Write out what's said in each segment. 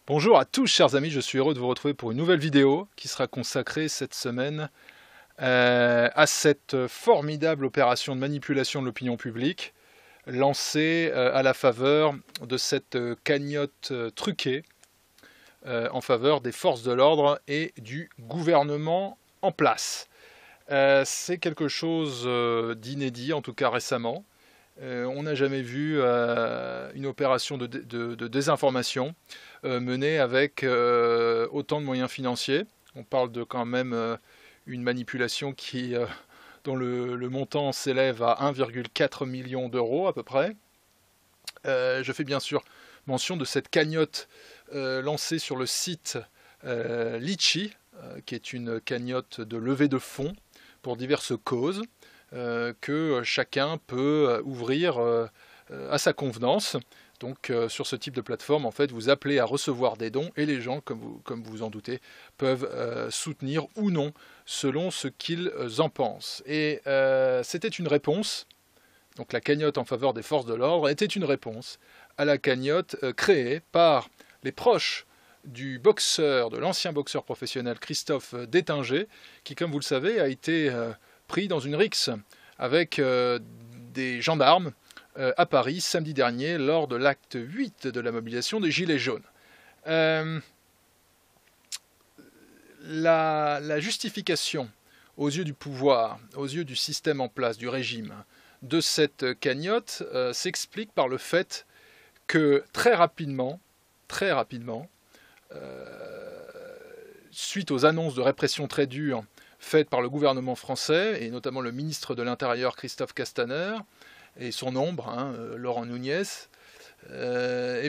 Bonjour à tous chers amis, je suis heureux de vous retrouver pour une nouvelle vidéo qui sera consacrée cette semaine à cette formidable opération de manipulation de l'opinion publique lancée à la faveur de cette cagnotte truquée en faveur des forces de l'ordre et du gouvernement en place. C'est quelque chose d'inédit, en tout cas récemment. On n'a jamais vu une opération de désinformation menée avec autant de moyens financiers. On parle de quand même une manipulation dont le montant s'élève à 1,4 million d'euros à peu près. Je fais bien sûr mention de cette cagnotte lancée sur le site Litchi, qui est une cagnotte de levée de fonds pour diverses causes. Que chacun peut ouvrir à sa convenance. Donc sur ce type de plateforme, en fait, vous appelez à recevoir des dons et les gens, comme vous vous en doutez, peuvent soutenir ou non selon ce qu'ils en pensent. Et c'était une réponse, donc la cagnotte en faveur des forces de l'ordre était une réponse à la cagnotte créée par les proches du boxeur, de l'ancien boxeur professionnel Christophe Détinger, qui, comme vous le savez, a été pris dans une rixe avec des gendarmes à Paris samedi dernier lors de l'acte 8 de la mobilisation des Gilets jaunes. La justification aux yeux du pouvoir, aux yeux du système en place, du régime, de cette cagnotte s'explique par le fait que très rapidement, suite aux annonces de répression très dures faites par le gouvernement français, et notamment le ministre de l'Intérieur Christophe Castaner, et son ombre, Laurent Nunez, les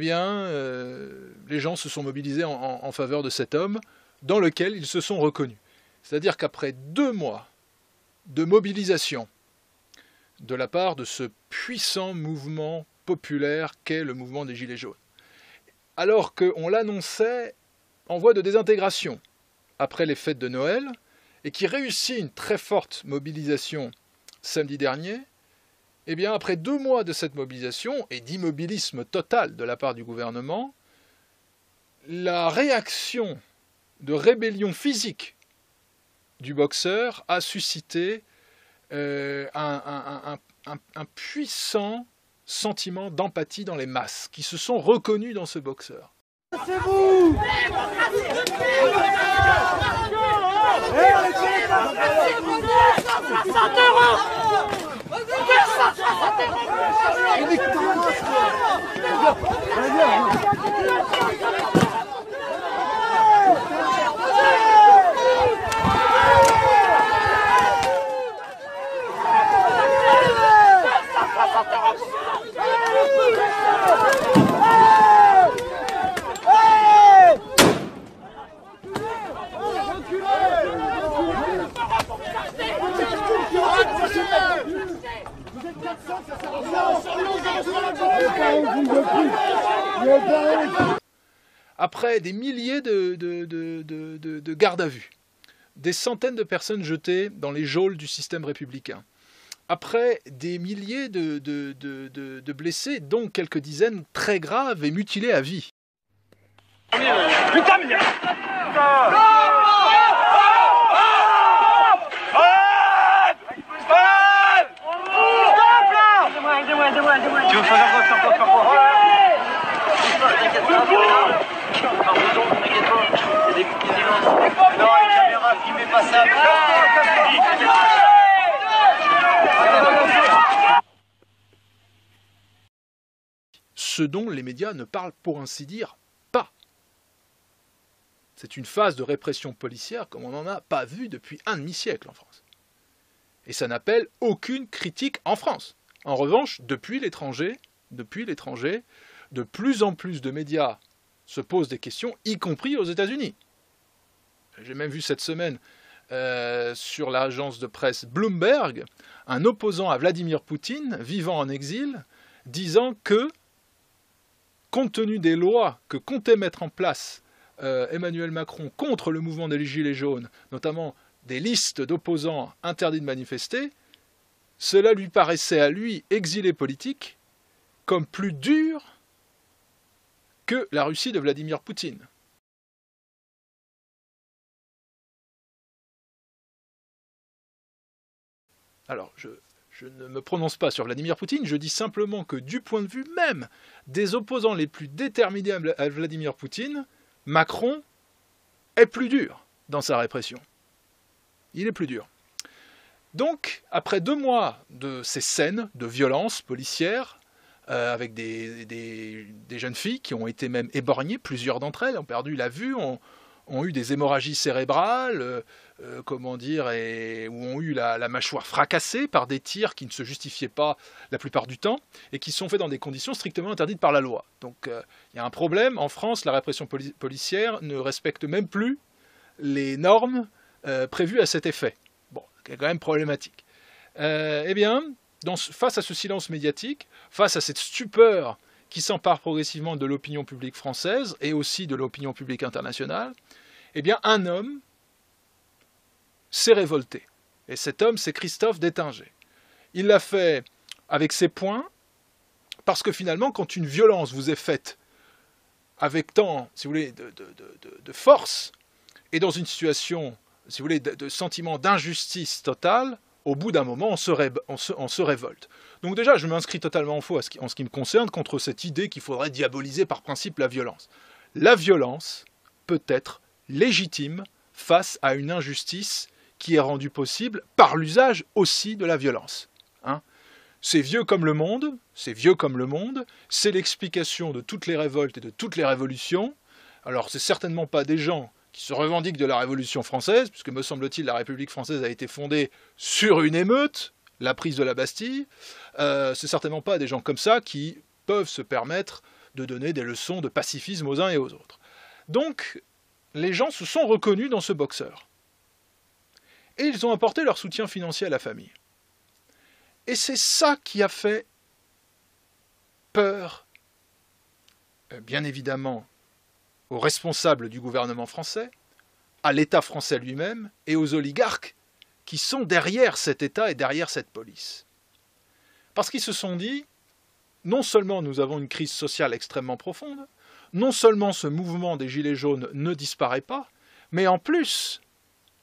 gens se sont mobilisés en faveur de cet homme, dans lequel ils se sont reconnus. C'est-à-dire qu'après 2 mois de mobilisation de la part de ce puissant mouvement populaire qu'est le mouvement des Gilets jaunes, alors qu'on l'annonçait en voie de désintégration après les fêtes de Noël, et qui réussit une très forte mobilisation samedi dernier, eh bien après 2 mois de cette mobilisation et d'immobilisme total de la part du gouvernement, la réaction de rébellion physique du boxeur a suscité un puissant sentiment d'empathie dans les masses, qui se sont reconnus dans ce boxeur. C'est vous! Après des milliers de gardes à vue, des centaines de personnes jetées dans les geôles du système républicain, après des milliers de blessés, dont quelques dizaines très graves et mutilés à vie. Putain, mais... Tu veux faire quoi? Faire quoi? T'inquiète pas, il y a des coups qui s'élancent. Non, les caméras, filmez pas ça. Ce dont les médias ne parlent pour ainsi dire pas. C'est une phase de répression policière comme on n'en a pas vu depuis un demi-siècle en France. Et ça n'appelle aucune critique en France. En revanche, depuis l'étranger, de plus en plus de médias se posent des questions, y compris aux États-Unis. J'ai même vu cette semaine sur l'agence de presse Bloomberg, un opposant à Vladimir Poutine, vivant en exil, disant que, compte tenu des lois que comptait mettre en place Emmanuel Macron contre le mouvement des Gilets jaunes, notamment des listes d'opposants interdits de manifester, cela lui paraissait à lui, exilé politique, comme plus dur que la Russie de Vladimir Poutine. Alors, je ne me prononce pas sur Vladimir Poutine, je dis simplement que du point de vue même des opposants les plus déterminés à Vladimir Poutine, Macron est plus dur dans sa répression. Il est plus dur. Donc, après 2 mois de ces scènes de violence policière, avec des jeunes filles qui ont été même éborgnées, plusieurs d'entre elles ont perdu la vue, ont eu des hémorragies cérébrales, comment dire, ou ont eu la mâchoire fracassée par des tirs qui ne se justifiaient pas la plupart du temps, et qui sont faits dans des conditions strictement interdites par la loi. Donc il y a un problème, en France, la répression policière ne respecte même plus les normes prévues à cet effet. Bon, c'est quand même problématique. Eh bien, face à ce silence médiatique, face à cette stupeur qui s'empare progressivement de l'opinion publique française et aussi de l'opinion publique internationale, eh bien, un homme s'est révolté. Et cet homme, c'est Christophe Détinger. Il l'a fait avec ses poings, parce que finalement, quand une violence vous est faite avec tant, si vous voulez, de force, et dans une situation, si vous voulez, de sentiment d'injustice totale, au bout d'un moment, on se révolte. Donc déjà, je m'inscris totalement en faux en ce qui me concerne contre cette idée qu'il faudrait diaboliser par principe la violence. La violence peut être légitime face à une injustice qui est rendue possible par l'usage aussi de la violence. Hein ? C'est vieux comme le monde, c'est l'explication de toutes les révoltes et de toutes les révolutions. Alors, c'est certainement pas des gens qui se revendiquent de la Révolution française, puisque, me semble-t-il, la République française a été fondée sur une émeute, la prise de la Bastille. C'est certainement pas des gens comme ça qui peuvent se permettre de donner des leçons de pacifisme aux uns et aux autres. Donc, les gens se sont reconnus dans ce boxeur. Et ils ont apporté leur soutien financier à la famille. Et c'est ça qui a fait peur, bien évidemment, aux responsables du gouvernement français, à l'État français lui-même et aux oligarques qui sont derrière cet État et derrière cette police. Parce qu'ils se sont dit, non seulement nous avons une crise sociale extrêmement profonde, non seulement ce mouvement des Gilets jaunes ne disparaît pas, mais en plus,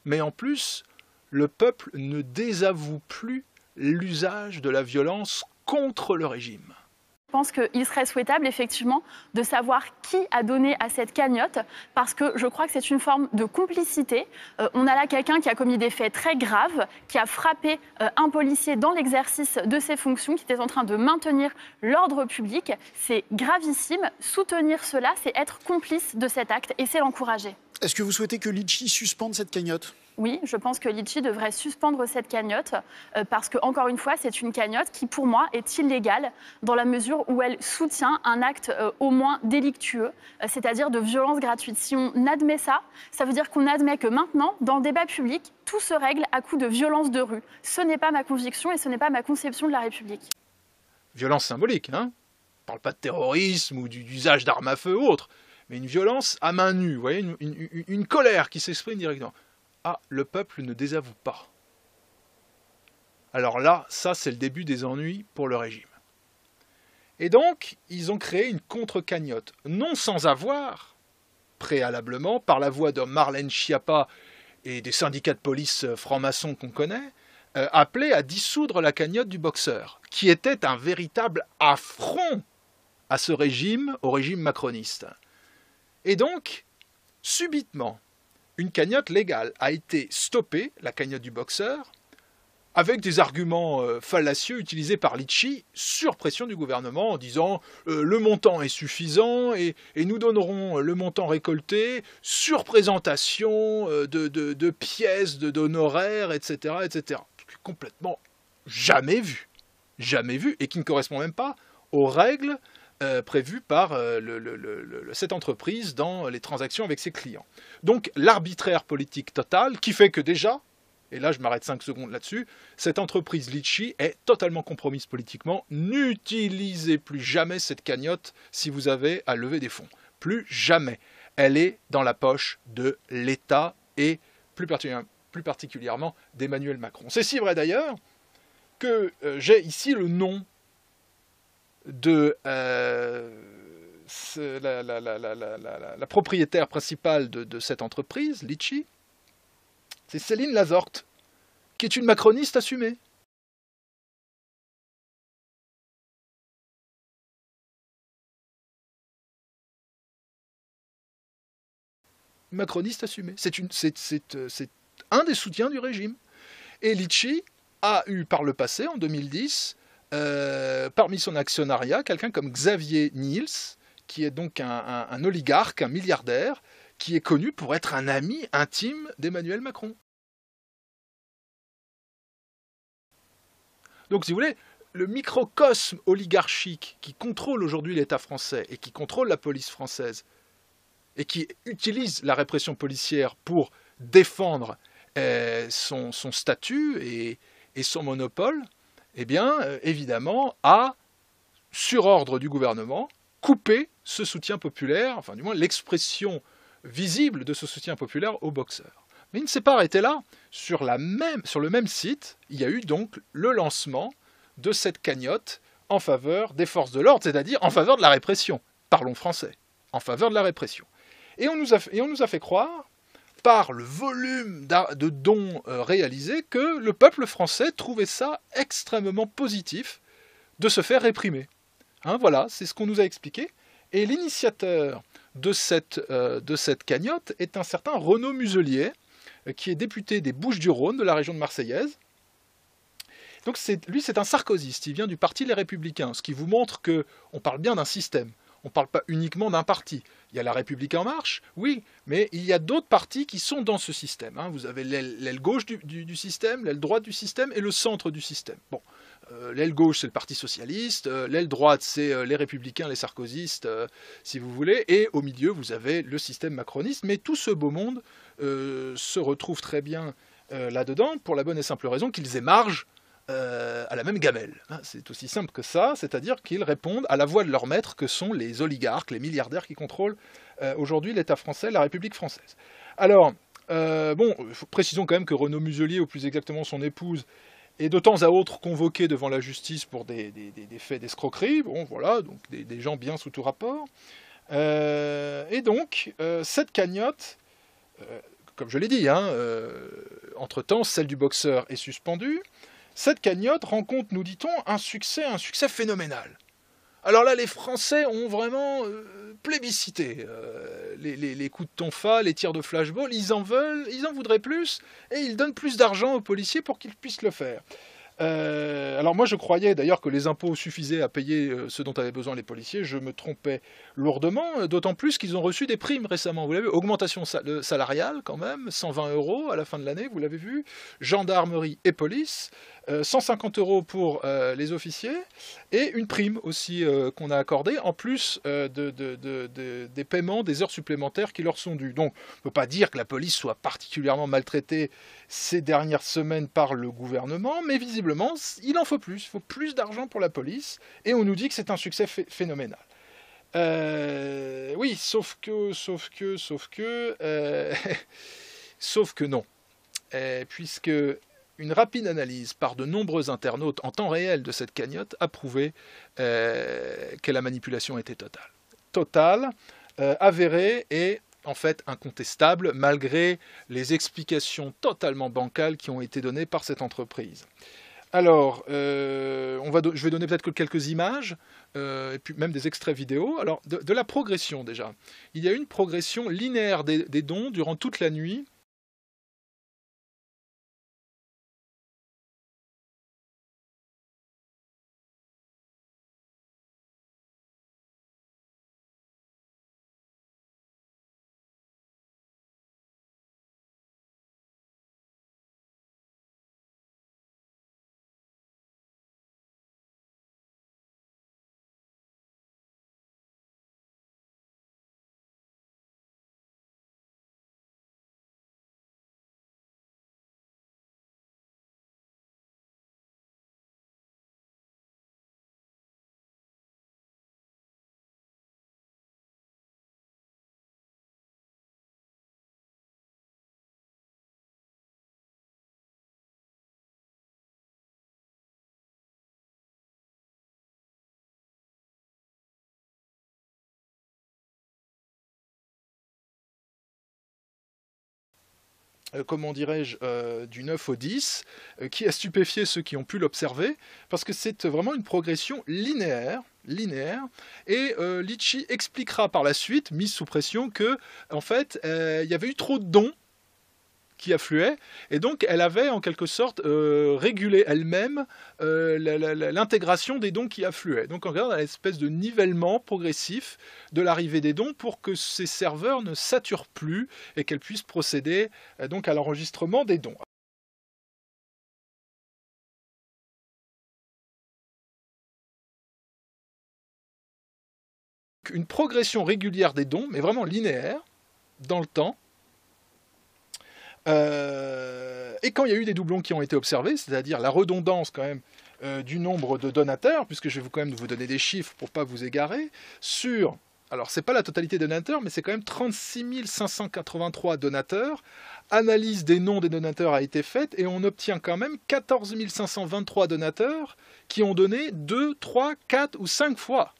le peuple ne désavoue plus l'usage de la violence contre le régime. Je pense qu'il serait souhaitable, effectivement, de savoir qui a donné à cette cagnotte, parce que je crois que c'est une forme de complicité. On a là quelqu'un qui a commis des faits très graves, qui a frappé un policier dans l'exercice de ses fonctions, qui était en train de maintenir l'ordre public. C'est gravissime. Soutenir cela, c'est être complice de cet acte et c'est l'encourager. Est-ce que vous souhaitez que Litchi suspende cette cagnotte ? Oui, je pense que Litchi devrait suspendre cette cagnotte parce que, encore une fois, c'est une cagnotte qui, pour moi, est illégale dans la mesure où elle soutient un acte au moins délictueux, c'est-à-dire de violence gratuite. Si on admet ça, ça veut dire qu'on admet que maintenant, dans le débat public, tout se règle à coup de violence de rue. Ce n'est pas ma conviction et ce n'est pas ma conception de la République. Violence symbolique, hein ? On ne parle pas de terrorisme ou d'usage d'armes à feu ou autre, mais une violence à main nue, vous voyez, une colère qui s'exprime directement. Ah, le peuple ne désavoue pas. Alors là, ça c'est le début des ennuis pour le régime. Et donc, ils ont créé une contre-cagnotte, non sans avoir, préalablement, par la voix de Marlène Schiappa et des syndicats de police francs-maçons qu'on connaît, appelé à dissoudre la cagnotte du boxeur, qui était un véritable affront à ce régime, au régime macroniste. Et donc, subitement, une cagnotte légale a été stoppée, la cagnotte du boxeur, avec des arguments fallacieux utilisés par Litchi sur pression du gouvernement en disant le montant est suffisant et nous donnerons le montant récolté sur présentation de pièces, d'honoraires, etc., etc. Complètement jamais vu et qui ne correspond même pas aux règles prévues par cette entreprise dans les transactions avec ses clients. Donc l'arbitraire politique total qui fait que déjà, et là je m'arrête 5 secondes là-dessus, cette entreprise Litchi est totalement compromise politiquement. N'utilisez plus jamais cette cagnotte si vous avez à lever des fonds. Plus jamais. Elle est dans la poche de l'État et plus particulièrement d'Emmanuel Macron. C'est si vrai d'ailleurs que j'ai ici le nom de la propriétaire principale de cette entreprise, Litchi. C'est Céline Lazorte, qui est une macroniste assumée. macroniste assumé. C'est un des soutiens du régime. Et Litchi a eu par le passé, en 2010, parmi son actionnariat, quelqu'un comme Xavier Niels, qui est donc un oligarque, un milliardaire, qui est connu pour être un ami intime d'Emmanuel Macron. Donc, si vous voulez, le microcosme oligarchique qui contrôle aujourd'hui l'État français et qui contrôle la police française et qui utilise la répression policière pour défendre son statut et son monopole, eh bien, évidemment, a, sur ordre du gouvernement, coupé ce soutien populaire, enfin du moins l'expression visible de ce soutien populaire aux boxeurs. Mais il ne s'est pas arrêté là. Sur le même site, il y a eu donc le lancement de cette cagnotte en faveur des forces de l'ordre, c'est-à-dire en faveur de la répression. Parlons français, en faveur de la répression. Et on nous a fait croire, par le volume de dons réalisés, que le peuple français trouvait ça extrêmement positif de se faire réprimer. Hein, voilà, c'est ce qu'on nous a expliqué. Et l'initiateur de cette cagnotte est un certain Renaud Muselier, qui est député des Bouches-du-Rhône, de la région de Marseillaise. Donc lui, c'est un sarkozyste, il vient du parti Les Républicains, ce qui vous montre qu'on parle bien d'un système, on ne parle pas uniquement d'un parti. Il y a La République En Marche, oui, mais il y a d'autres partis qui sont dans ce système. Hein. Vous avez l'aile gauche du système, l'aile droite du système et le centre du système. Bon, l'aile gauche, c'est le Parti Socialiste, l'aile droite, c'est les Républicains, les sarkozystes, si vous voulez, et au milieu, vous avez le système macroniste, mais tout ce beau monde se retrouve très bien là-dedans, pour la bonne et simple raison qu'ils émargent à la même gamelle. C'est aussi simple que ça, c'est-à-dire qu'ils répondent à la voix de leur maître que sont les oligarques, les milliardaires qui contrôlent aujourd'hui l'État français, la République française. Alors, précisons quand même que Renaud Muselier, ou plus exactement son épouse, est de temps à autre convoqué devant la justice pour des faits d'escroquerie, bon voilà, donc des gens bien sous tout rapport. Et donc, cette cagnotte, comme je l'ai dit, entre-temps, celle du boxeur est suspendue. Cette cagnotte rencontre, nous dit-on, un succès phénoménal. Alors là, les Français ont vraiment plébiscité les coups de tonfa, les tirs de flashball, ils en voudraient plus, et ils donnent plus d'argent aux policiers pour qu'ils puissent le faire. Alors moi je croyais d'ailleurs que les impôts suffisaient à payer ce dont avaient besoin les policiers, je me trompais lourdement, d'autant plus qu'ils ont reçu des primes récemment, vous l'avez vu, augmentation salariale quand même, 120 € à la fin de l'année, vous l'avez vu, gendarmerie et police, 150 € pour les officiers, et une prime aussi qu'on a accordée, en plus des paiements des heures supplémentaires qui leur sont dues. Donc on ne peut pas dire que la police soit particulièrement maltraitée ces dernières semaines par le gouvernement, mais visiblement, il en faut plus d'argent pour la police, et on nous dit que c'est un succès phénoménal. Oui, sauf que non. Puisque une rapide analyse par de nombreux internautes en temps réel de cette cagnotte a prouvé que la manipulation était totale. Totale, avérée et en fait incontestable, malgré les explications totalement bancales qui ont été données par cette entreprise. Alors, je vais donner peut-être que quelques images, et puis même des extraits vidéo. Alors, de la progression déjà. Il y a une progression linéaire des dons durant toute la nuit. comment dirais-je, du 9 au 10, qui a stupéfié ceux qui ont pu l'observer, parce que c'est vraiment une progression linéaire, et Litchi expliquera par la suite, mise sous pression, que en fait, il y avait eu trop de dons qui affluaient, et donc elle avait en quelque sorte régulé elle-même l'intégration des dons qui affluaient. Donc on regarde à l'espèce de nivellement progressif de l'arrivée des dons pour que ces serveurs ne saturent plus et qu'elle puisse procéder donc à l'enregistrement des dons. Une progression régulière des dons, mais vraiment linéaire, dans le temps. Et quand il y a eu des doublons qui ont été observés, c'est-à-dire la redondance quand même du nombre de donateurs, puisque je vais quand même vous donner des chiffres pour ne pas vous égarer, sur, alors c'est pas la totalité des donateurs, mais c'est quand même 36 583 donateurs, analyse des noms des donateurs a été faite, et on obtient quand même 14 523 donateurs qui ont donné 2, 3, 4 ou 5 fois.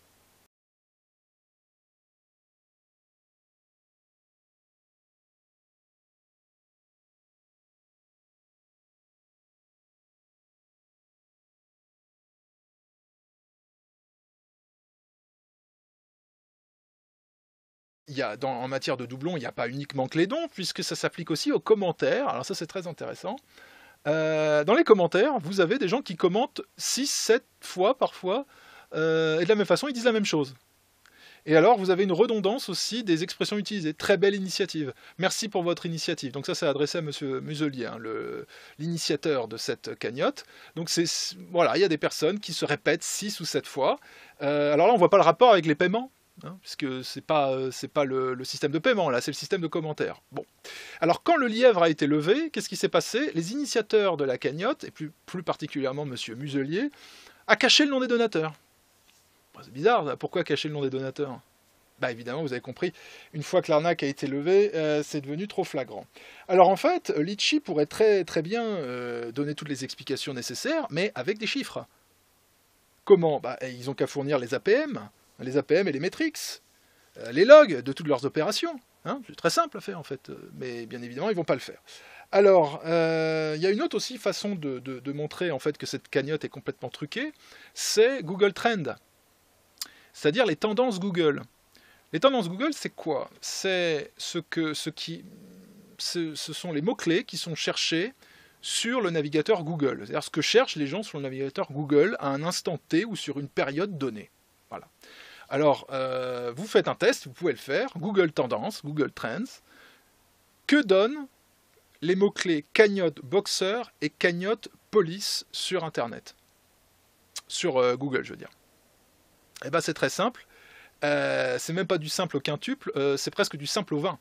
En matière de doublons, il n'y a pas uniquement que les dons, puisque ça s'applique aussi aux commentaires. Alors ça, c'est très intéressant. Dans les commentaires, vous avez des gens qui commentent 6, 7 fois parfois, et de la même façon, ils disent la même chose. Et alors, vous avez une redondance aussi des expressions utilisées. Très belle initiative. Merci pour votre initiative. Donc ça, c'est adressé à Monsieur Muselier, hein, l'initiateur de cette cagnotte. Donc voilà, il y a des personnes qui se répètent 6 ou 7 fois. Alors là, on ne voit pas le rapport avec les paiements. Hein, puisque c'est pas le système de paiement, là, c'est le système de commentaires. Bon. Alors, quand le lièvre a été levé, qu'est-ce qui s'est passé? Les initiateurs de la cagnotte, et plus particulièrement M. Muselier, a caché le nom des donateurs. Bon, c'est bizarre, pourquoi cacher le nom des donateurs? Bah évidemment, vous avez compris, une fois que l'arnaque a été levée, c'est devenu trop flagrant. Alors en fait, Litchi pourrait très, très bien donner toutes les explications nécessaires, mais avec des chiffres. Comment? Bah, ils ont qu'à fournir les APM et les métriques, les logs de toutes leurs opérations. Hein, c'est très simple à faire en fait, mais bien évidemment ils ne vont pas le faire. Alors, il y a une autre aussi façon de montrer en fait que cette cagnotte est complètement truquée, c'est Google Trend, c'est-à-dire les tendances Google. Les tendances Google, c'est quoi? C'est ce sont les mots-clés qui sont cherchés sur le navigateur Google, c'est-à-dire ce que cherchent les gens sur le navigateur Google à un instant T ou sur une période donnée. Voilà. Alors, vous faites un test, vous pouvez le faire, Google Tendances, Google Trends. Que donnent les mots-clés cagnotte boxer et cagnotte police sur Internet? Sur Google, je veux dire. Eh bien, c'est très simple. C'est même pas du simple au quintuple, c'est presque du simple au 20.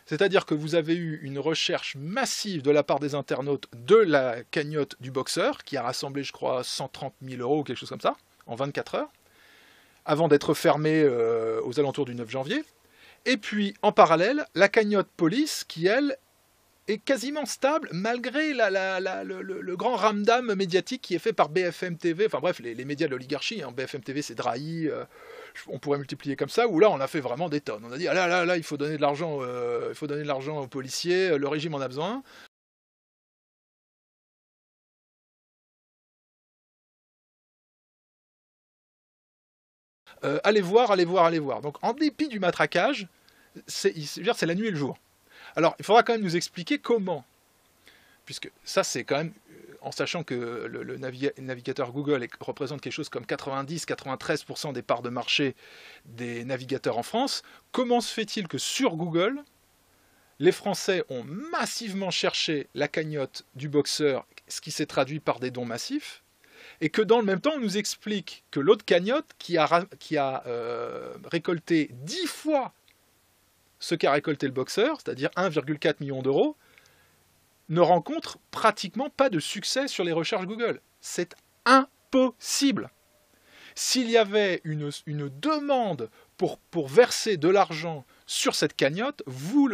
C'est-à-dire que vous avez eu une recherche massive de la part des internautes de la cagnotte du boxeur, qui a rassemblé, je crois, 130 000 € ou quelque chose comme ça, en 24 heures. Avant d'être fermé aux alentours du 9 janvier. Et puis, en parallèle, la cagnotte police, qui, elle, est quasiment stable, malgré le grand ramdam médiatique qui est fait par BFM TV, enfin bref, les médias de l'oligarchie, hein. BFM TV, c'est Drahi, on pourrait multiplier comme ça, où là, on a fait vraiment des tonnes. On a dit, ah là, il faut donner de l'argent aux policiers, le régime en a besoin. Allez voir. Donc, en dépit du matraquage, c'est la nuit et le jour. Alors, il faudra quand même nous expliquer comment. Puisque ça, c'est quand même, en sachant que le navigateur Google représente quelque chose comme 90-93% des parts de marché des navigateurs en France, comment se fait-il que sur Google, les Français ont massivement cherché la cagnotte du boxeur, ce qui s'est traduit par des dons massifs, et que dans le même temps, on nous explique que l'autre cagnotte, qui a récolté 10 fois ce qu'a récolté le boxeur, c'est-à-dire 1,4 million d'euros, ne rencontre pratiquement pas de succès sur les recherches Google. C'est impossible. S'il y avait une demande pour verser de l'argent sur cette cagnotte,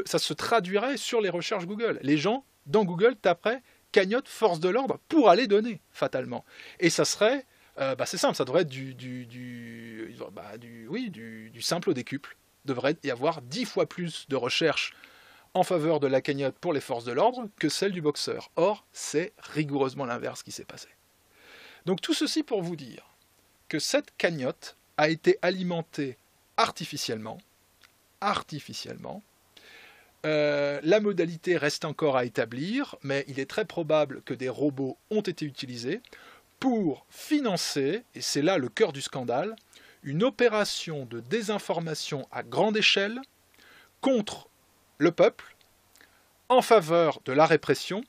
ça se traduirait sur les recherches Google. Les gens, dans Google, taperaient cagnotte force de l'ordre pour aller donner, fatalement. Et ça serait, c'est simple, ça devrait être du simple au décuple. Il devrait y avoir 10 fois plus de recherches en faveur de la cagnotte pour les forces de l'ordre que celle du boxeur. Or, c'est rigoureusement l'inverse qui s'est passé. Donc tout ceci pour vous dire que cette cagnotte a été alimentée artificiellement. La modalité reste encore à établir, mais il est très probable que des robots ont été utilisés pour financer, et c'est là le cœur du scandale, une opération de désinformation à grande échelle contre le peuple, en faveur de la répression,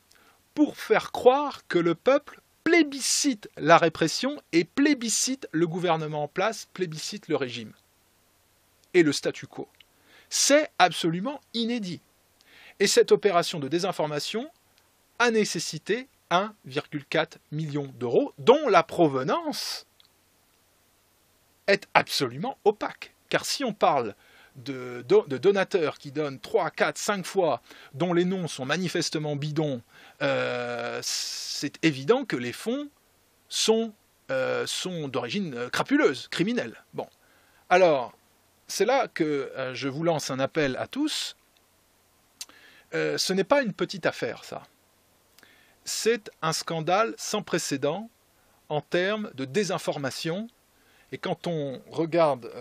pour faire croire que le peuple plébiscite la répression et plébiscite le gouvernement en place, plébiscite le régime et le statu quo. C'est absolument inédit. Et cette opération de désinformation a nécessité 1,4 million d'euros, dont la provenance est absolument opaque. Car si on parle de donateurs qui donnent 3, 4, 5 fois, dont les noms sont manifestement bidons, c'est évident que les fonds sont d'origine crapuleuse, criminelle. Bon. Alors, c'est là que je vous lance un appel à tous. Ce n'est pas une petite affaire, ça. C'est un scandale sans précédent en termes de désinformation. Et quand on regarde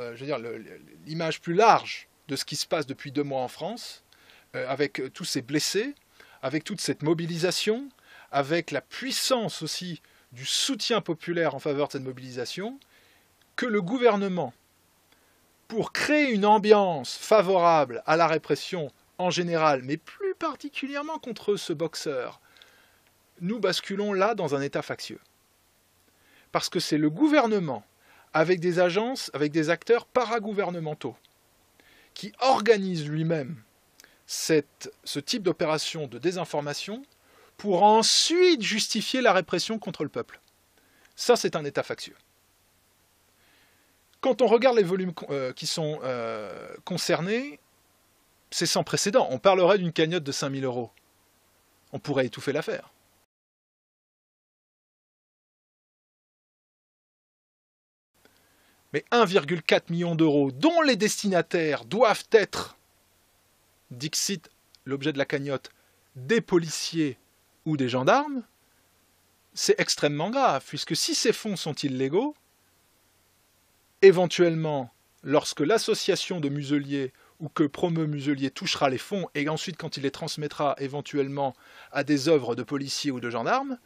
l'image plus large de ce qui se passe depuis 2 mois en France, avec tous ces blessés, avec toute cette mobilisation, avec la puissance aussi du soutien populaire en faveur de cette mobilisation, que le gouvernement, pour créer une ambiance favorable à la répression en général, mais plus particulièrement contre ce boxeur, nous basculons là dans un état factieux. Parce que c'est le gouvernement, avec des agences, avec des acteurs paragouvernementaux, qui organise lui-même ce type d'opération de désinformation pour ensuite justifier la répression contre le peuple. Ça, c'est un état factieux. Quand on regarde les volumes qui sont concernés, c'est sans précédent. On parlerait d'une cagnotte de 5 000 €. On pourrait étouffer l'affaire. Mais 1,4 million d'euros, dont les destinataires doivent être, dixit l'objet de la cagnotte, des policiers ou des gendarmes, c'est extrêmement grave, puisque si ces fonds sont illégaux, éventuellement, lorsque l'association de museliers ou que Promeut Muselier touchera les fonds, et ensuite quand il les transmettra éventuellement à des œuvres de policiers ou de gendarmes,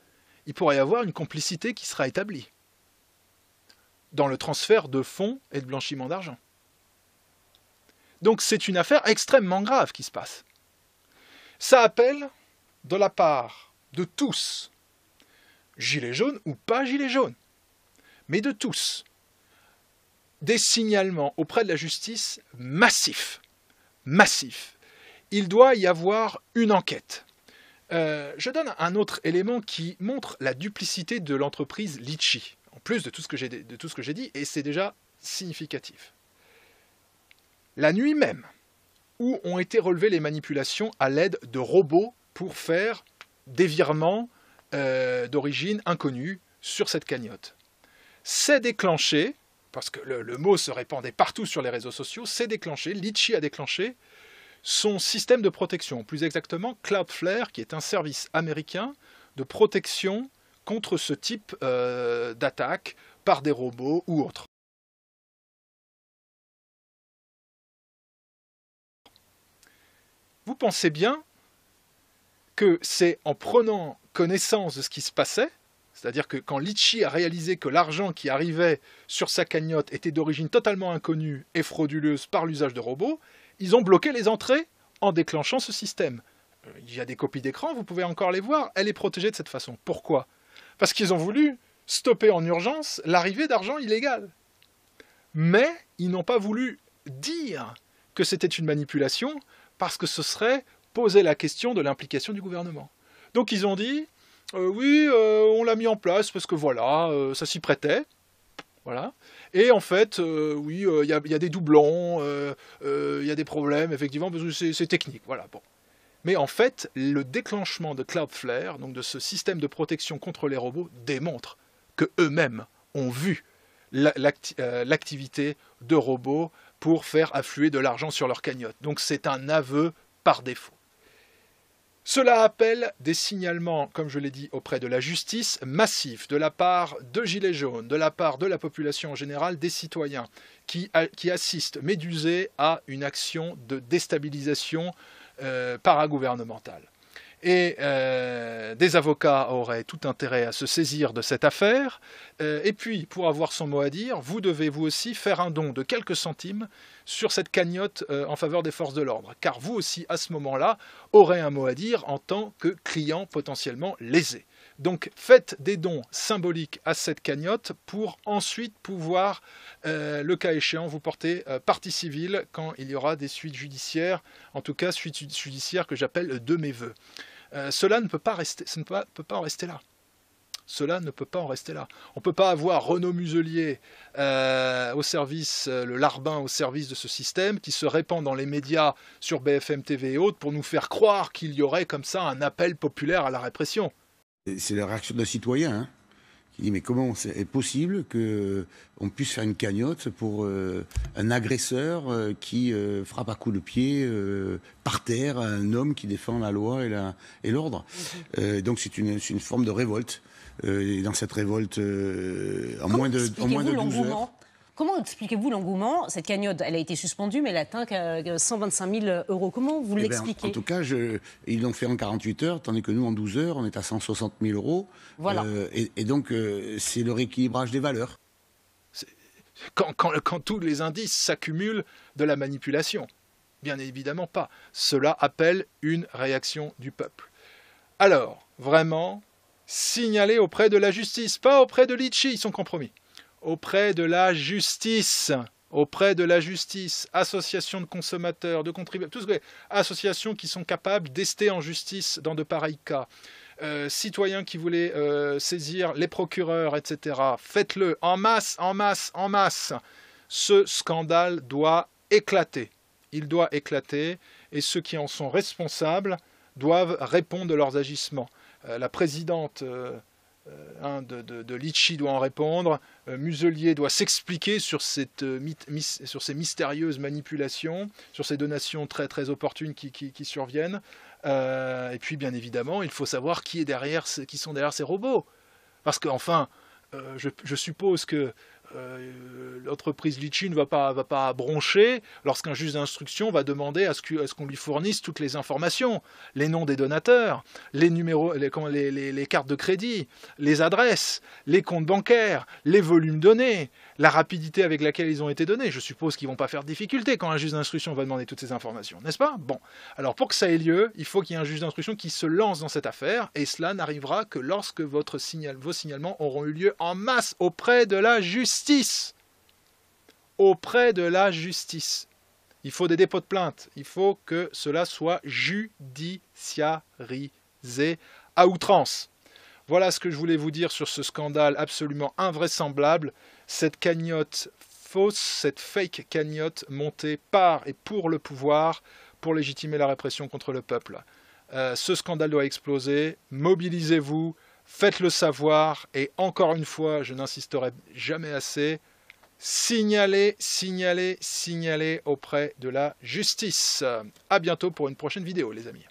il pourrait y avoir une complicité qui sera établie dans le transfert de fonds et de blanchiment d'argent. Donc c'est une affaire extrêmement grave qui se passe. Ça appelle, de la part de tous, gilets jaunes ou pas gilets jaunes, mais de tous, des signalements auprès de la justice massifs. Il doit y avoir une enquête. Je donne un autre élément qui montre la duplicité de l'entreprise Litchi, en plus de tout ce que j'ai dit, et c'est déjà significatif. La nuit même, où ont été relevées les manipulations à l'aide de robots pour faire des virements d'origine inconnue sur cette cagnotte. C'est déclenché, parce que le mot se répandait partout sur les réseaux sociaux, c'est déclenché, Litchi a déclenché son système de protection, plus exactement Cloudflare, qui est un service américain de protection contre ce type d'attaque par des robots ou autres. Vous pensez bien que c'est en prenant connaissance de ce qui se passait, c'est-à-dire que quand Litchi a réalisé que l'argent qui arrivait sur sa cagnotte était d'origine totalement inconnue et frauduleuse par l'usage de robots, ils ont bloqué les entrées en déclenchant ce système. Il y a des copies d'écran, vous pouvez encore les voir, elle est protégée de cette façon. Pourquoi ? Parce qu'ils ont voulu stopper en urgence l'arrivée d'argent illégal. Mais ils n'ont pas voulu dire que c'était une manipulation parce que ce serait poser la question de l'implication du gouvernement. Donc ils ont dit, oui, on l'a mis en place parce que voilà, ça s'y prêtait. Voilà. Et en fait, oui, il y a des doublons, il y a des problèmes, effectivement, parce que c'est technique. Voilà, bon. Mais en fait, le déclenchement de Cloudflare, donc de ce système de protection contre les robots, démontre qu'eux-mêmes ont vu l'activité de robots pour faire affluer de l'argent sur leur cagnotte. Donc c'est un aveu par défaut. Cela appelle des signalements, comme je l'ai dit, auprès de la justice, massifs, de la part de Gilets jaunes, de la part de la population en général, des citoyens, qui assistent médusés à une action de déstabilisation paragouvernementale. Et des avocats auraient tout intérêt à se saisir de cette affaire. Et puis, pour avoir son mot à dire, vous devez vous aussi faire un don de quelques centimes sur cette cagnotte en faveur des forces de l'ordre. Car vous aussi, à ce moment-là, aurez un mot à dire en tant que client potentiellement lésé. Donc faites des dons symboliques à cette cagnotte pour ensuite pouvoir, le cas échéant, vous porter partie civile quand il y aura des suites judiciaires, en tout cas suites judiciaires que j'appelle de mes voeux. Cela ne peut pas rester, peut pas en rester là. Cela ne peut pas en rester là. On ne peut pas avoir Renaud Muselier au service, le larbin au service de ce système, qui se répand dans les médias sur BFM TV et autres pour nous faire croire qu'il y aurait comme ça un appel populaire à la répression. C'est la réaction d'un citoyen hein, qui dit mais comment est possible qu'on puisse faire une cagnotte pour un agresseur qui frappe à coups de pied par terre un homme qui défend la loi et l'ordre. Donc c'est une forme de révolte. Et dans cette révolte, en moins de 12 heures... Comment expliquez-vous l'engouement? Cette cagnotte, elle a été suspendue, mais elle atteint 125 000 €. Comment vous l'expliquez? En tout cas, ils l'ont fait en 48 heures, tandis que nous, en 12 heures, on est à 160 000 €. Voilà. Et donc, c'est le rééquilibrage des valeurs. Quand tous les indices s'accumulent de la manipulation. Bien évidemment pas. Cela appelle une réaction du peuple. Alors, vraiment, signalez auprès de la justice, pas auprès de Litchi, ils sont compromis. Auprès de la justice, associations de consommateurs, de contribuables, tout ce que associations qui sont capables d'ester en justice dans de pareils cas, citoyens qui voulaient saisir les procureurs, etc. Faites-le en masse, en masse, en masse. Ce scandale doit éclater. Il doit éclater et ceux qui en sont responsables doivent répondre de leurs agissements. La présidente... de Litchi doit en répondre, Muselier doit s'expliquer sur ces mystérieuses manipulations, sur ces donations très très opportunes qui surviennent. Et puis bien évidemment, il faut savoir qui sont derrière ces robots. Parce qu'enfin, je suppose que l'entreprise Litchi ne va pas broncher lorsqu'un juge d'instruction va demander à ce qu'on lui fournisse toutes les informations, les noms des donateurs, les numéros, les cartes de crédit, les adresses, les comptes bancaires, les volumes donnés, la rapidité avec laquelle ils ont été donnés. Je suppose qu'ils ne vont pas faire de difficulté quand un juge d'instruction va demander toutes ces informations, n'est-ce pas? Bon, alors pour que ça ait lieu, il faut qu'il y ait un juge d'instruction qui se lance dans cette affaire, et cela n'arrivera que lorsque vos signalements auront eu lieu en masse auprès de la justice. Auprès de la justice. Il faut des dépôts de plainte. Il faut que cela soit judiciarisé à outrance. Voilà ce que je voulais vous dire sur ce scandale absolument invraisemblable. Cette cagnotte fausse, cette fake cagnotte montée par et pour le pouvoir, pour légitimer la répression contre le peuple. Ce scandale doit exploser. Mobilisez-vous. Faites-le savoir, et encore une fois, je n'insisterai jamais assez, signalez auprès de la justice. À bientôt pour une prochaine vidéo, les amis.